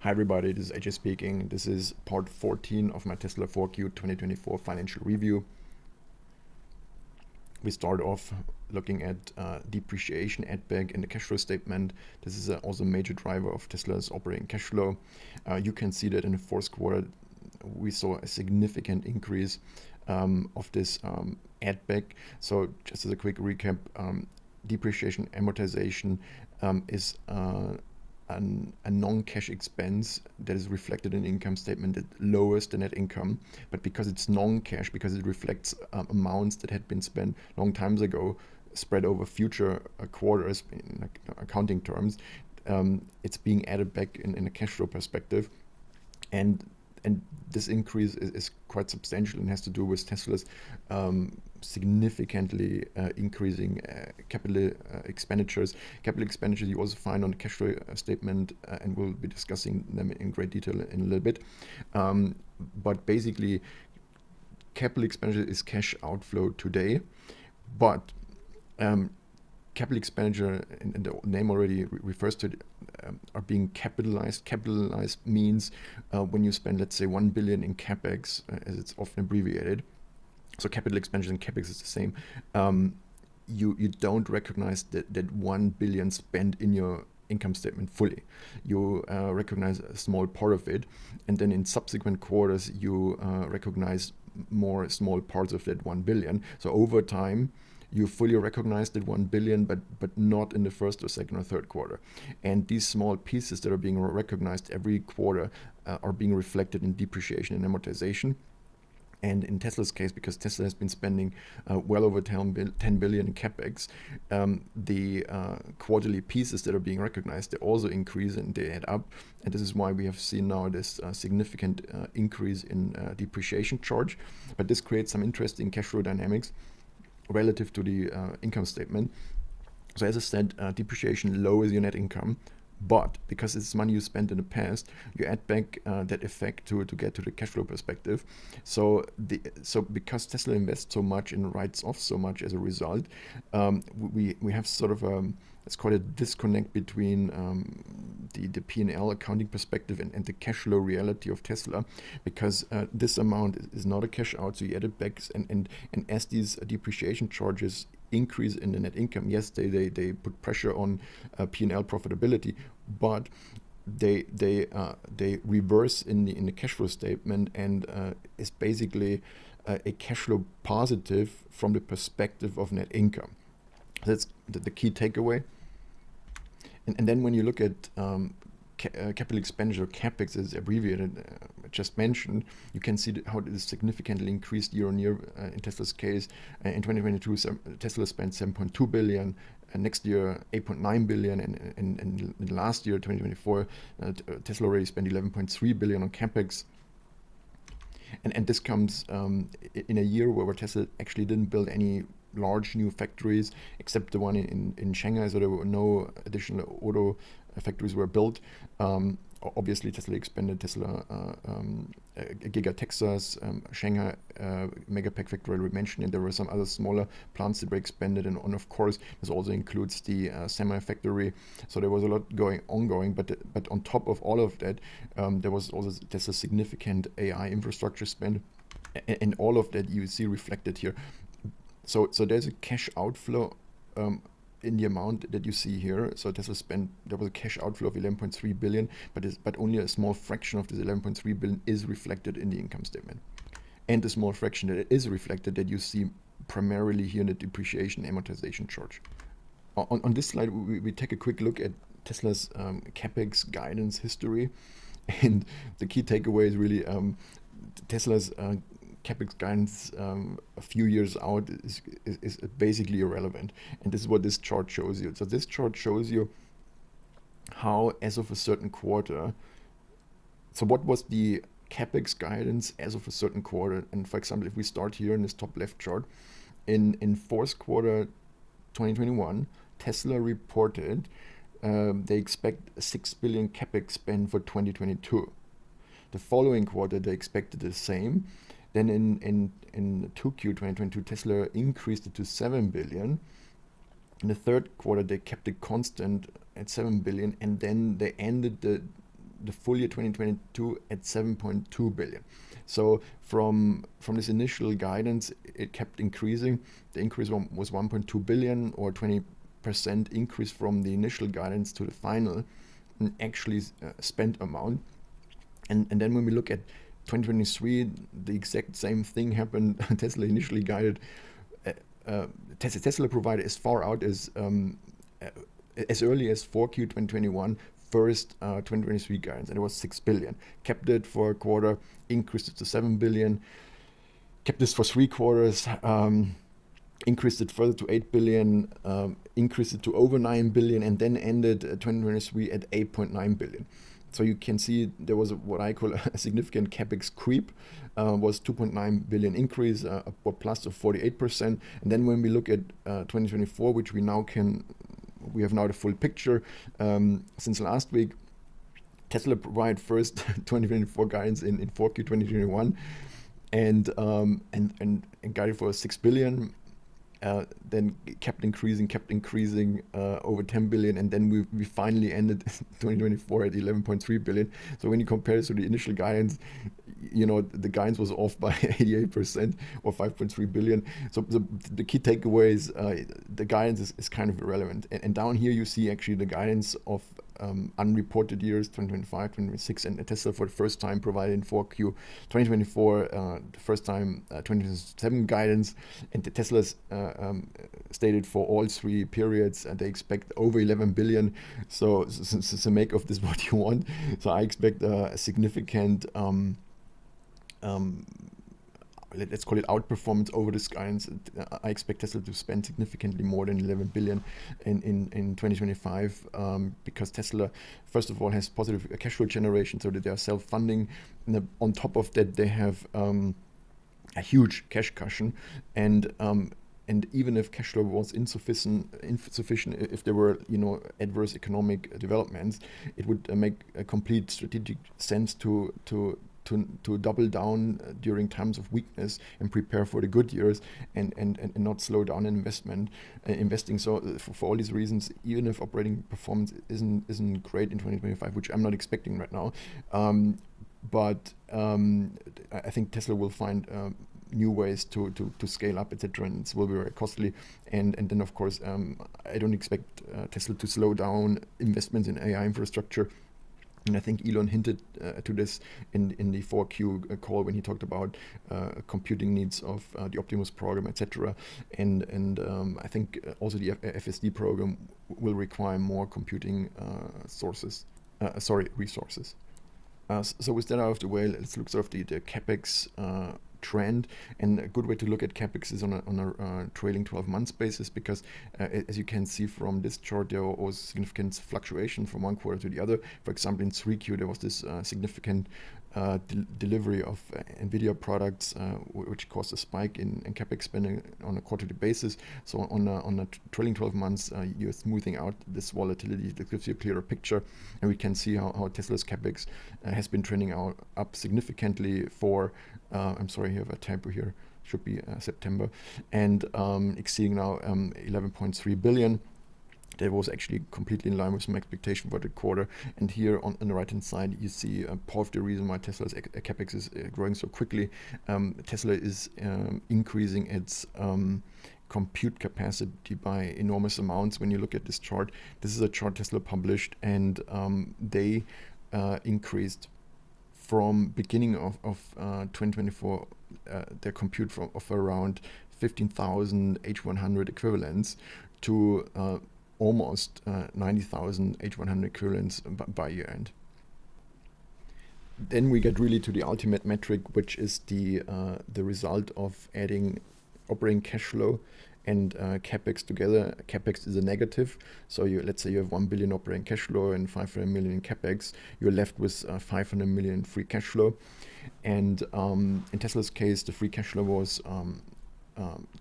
Hi everybody, this is AJ speaking. This is part 14 of my Tesla 4Q 2024 financial review. We start off looking at depreciation add back in the cash flow statement. This is also a major driver of Tesla's operating cash flow. You can see that in the fourth quarter we saw a significant increase of this add back. So just as a quick recap, depreciation amortization is a non-cash expense that is reflected in the income statement that lowers the net income, but because it's non-cash, because it reflects amounts that had been spent long times ago, spread over future quarters in accounting terms, it's being added back in a cash flow perspective, and this increase is quite substantial and has to do with Tesla's significantly increasing capital expenditures. Capital expenditures you also find on the cash flow statement, and we'll be discussing them in great detail in a little bit. But basically, capital expenditure is cash outflow today, but capital expenditure, and the name already refers to it, are being capitalized. Capitalized means when you spend, let's say, 1 billion in capex, as it's often abbreviated. So capital expenditure and capex is the same. You don't recognize that 1 billion spent in your income statement fully. You recognize a small part of it, and then in subsequent quarters you recognize more small parts of that 1 billion. So over time, you fully recognize that 1 billion, but not in the first or second or third quarter. And these small pieces that are being recognized every quarter are being reflected in depreciation and amortization. And in Tesla's case, because Tesla has been spending well over 10 billion in capex, the quarterly pieces that are being recognized, they also increase and they add up. And this is why we have seen now this significant increase in depreciation charge. But this creates some interesting cash flow dynamics relative to the income statement. So as I said, depreciation lowers your net income, but because it's money you spent in the past, you add back that effect to get to the cash flow perspective. So because Tesla invests so much and writes off so much as a result, we have sort of let's call it a disconnect between the P&L accounting perspective and the cash flow reality of Tesla, because this amount is not a cash out, so you add it back, and as these depreciation charges increase in the net income, yes, they put pressure on P&L profitability, but they reverse in the cash flow statement, and is basically a cash flow positive from the perspective of net income. That's the key takeaway. And then when you look at capital expenditure, capex is abbreviated, just mentioned, you can see how it is significantly increased year on year. In Tesla's case, in 2022, Tesla spent 7.2 billion, and next year 8.9 billion, and last year 2024, Tesla already spent 11.3 billion on capex. And this comes in a year where Tesla actually didn't build any large new factories except the one in Shanghai, so there were no additional auto factories were built. Obviously Tesla expanded Tesla Giga Texas, Shanghai Megapack factory we mentioned, and there were some other smaller plants that were expanded, and of course this also includes the semi factory. So there was a lot ongoing, but on top of all of that, there was also a significant AI infrastructure spend, and all of that you see reflected here. So there's a cash outflow in the amount that you see here. So Tesla spent, there was a cash outflow of 11.3 billion, but only a small fraction of this 11.3 billion is reflected in the income statement. And the small fraction that is reflected, that you see primarily here in the depreciation amortization charge. On this slide, we take a quick look at Tesla's capex guidance history, and the key takeaway is really Tesla's capex guidance a few years out is basically irrelevant, and this is what this chart shows you. So this chart shows you how, as of a certain quarter, so what was the capex guidance as of a certain quarter. And for example, if we start here in this top left chart, in fourth quarter 2021, Tesla reported they expect a 6 billion capex spend for 2022. The following quarter they expected the same. Then in 2Q 2022, Tesla increased it to 7 billion. In the third quarter, they kept it constant at 7 billion, and then they ended the full year 2022 at 7.2 billion. So from this initial guidance, it kept increasing. The increase was 1.2 billion, or 20% increase from the initial guidance to the final actually spent amount. And then when we look at 2023, the exact same thing happened. Tesla initially guided, Tesla provided as far out as early as 4Q 2021, first 2023 guidance, and it was 6 billion. Kept it for a quarter, increased it to 7 billion, kept this for 3 quarters, increased it further to 8 billion, increased it to over 9 billion, and then ended 2023 at 8.9 billion. So you can see there was what I call a significant capex creep, was 2.9 billion increase, a plus of 48%. And then when we look at 2024, which we have now the full picture since last week. Tesla provided first 2024 guidance in 4Q 2021, and guided for 6 billion. Then kept increasing over 10 billion, and then we finally ended 2024 at 11.3 billion. So when you compare it to the initial guidance, the guidance was off by 88%, or 5.3 billion. So the key takeaway is the guidance is kind of irrelevant. And down here you see actually the guidance of unreported years, 2025, 2026, and Tesla for the first time provided in 4Q 2024, the first time 2027 guidance, and the Tesla's stated for all 3 periods, and they expect over 11 billion. So make of this what you want. So I expect a significant let's call it outperformance over this guidance. I expect Tesla to spend significantly more than 11 billion in 2025, because Tesla, first of all, has positive cash flow generation, so that they are self-funding. On top of that, they have a huge cash cushion, and even if cash flow was insufficient, if there were adverse economic developments, it would make a complete strategic sense to double down during times of weakness and prepare for the good years, and not slow down investing. So for all these reasons, even if operating performance isn't great in 2025, which I'm not expecting right now, but I think Tesla will find new ways to scale up, etc., and it will be very costly. And then of course, I don't expect Tesla to slow down investments in AI infrastructure. And I think Elon hinted to this in the 4Q call when he talked about computing needs of the Optimus program, etc. And I think also the FSD program will require more computing resources. So with that out of the way, let's look sort of the capex trend. And a good way to look at capex is on a trailing 12 months basis, because as you can see from this chart, there was significant fluctuation from one quarter to the other. For example, in 3Q there was this significant delivery of NVIDIA products, which caused a spike in capex spending on a quarterly basis. So on a trailing 12 months, you're smoothing out this volatility. That gives you a clearer picture, and we can see how Tesla's capex has been trending up significantly for I'm sorry, I have a typo here, should be September, and exceeding now 11.3 billion. That was actually completely in line with some expectation for the quarter. And here on the right hand side, you see part of the reason why Tesla's capex is growing so quickly. Tesla is increasing its compute capacity by enormous amounts. When you look at this chart, this is a chart Tesla published, and they increased from beginning of 2024 their compute of around 15,000 H100 equivalents to almost 90,000 H100 equivalents by year end. Then we get really to the ultimate metric, which is the result of adding operating cash flow and capex together. Capex is a negative, so let's say you have 1 billion operating cash flow and 500 million in capex, you're left with 500 million free cash flow. And in Tesla's case, the free cash flow was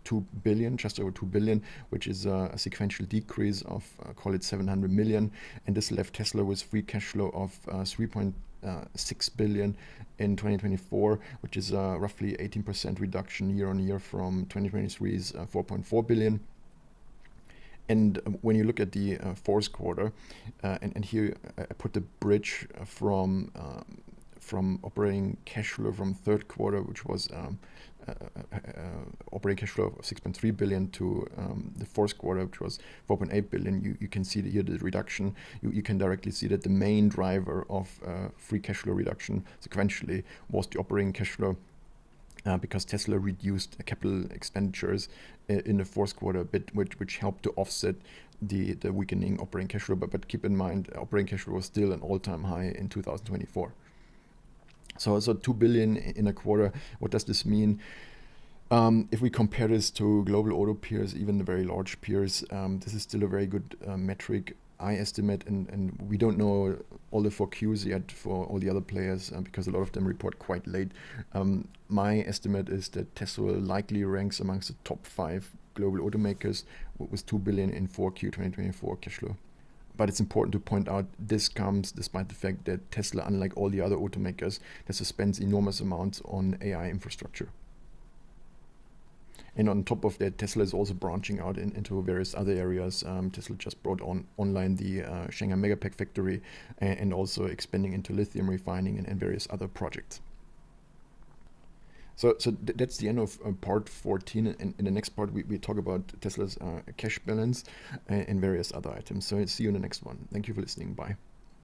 2 billion, just over 2 billion, which is a sequential decrease of call it 700 million, and this left Tesla with free cash flow of 3.6 billion in 2024, which is roughly 18% reduction year on year from 2023's 4.4 billion. And when you look at the fourth quarter, and here I put the bridge from operating cash flow from third quarter, which was operating cash flow of 6.3 billion to the fourth quarter, which was 4.8 billion. You can see here the reduction. You can directly see that the main driver of free cash flow reduction sequentially was the operating cash flow. Because Tesla reduced capital expenditures in the fourth quarter a bit, which helped to offset the weakening operating cash flow. But keep in mind, operating cash flow was still an all-time high in 2024. So 2 billion in a quarter. What does this mean? If we compare this to global auto peers, even the very large peers, this is still a very good metric, I estimate, and we don't know all the 4Qs yet for all the other players because a lot of them report quite late. My estimate is that Tesla likely ranks amongst the top 5 global automakers with 2 billion in 4Q 2024 cash flow. But it's important to point out this comes despite the fact that Tesla, unlike all the other automakers, Tesla spends enormous amounts on AI infrastructure. And on top of that, Tesla is also branching out into various other areas. Tesla just brought online the Shanghai Megapack factory and also expanding into lithium refining and various other projects. So that's the end of part 14. And in the next part, we talk about Tesla's cash balance and various other items. So see you in the next one. Thank you for listening. Bye.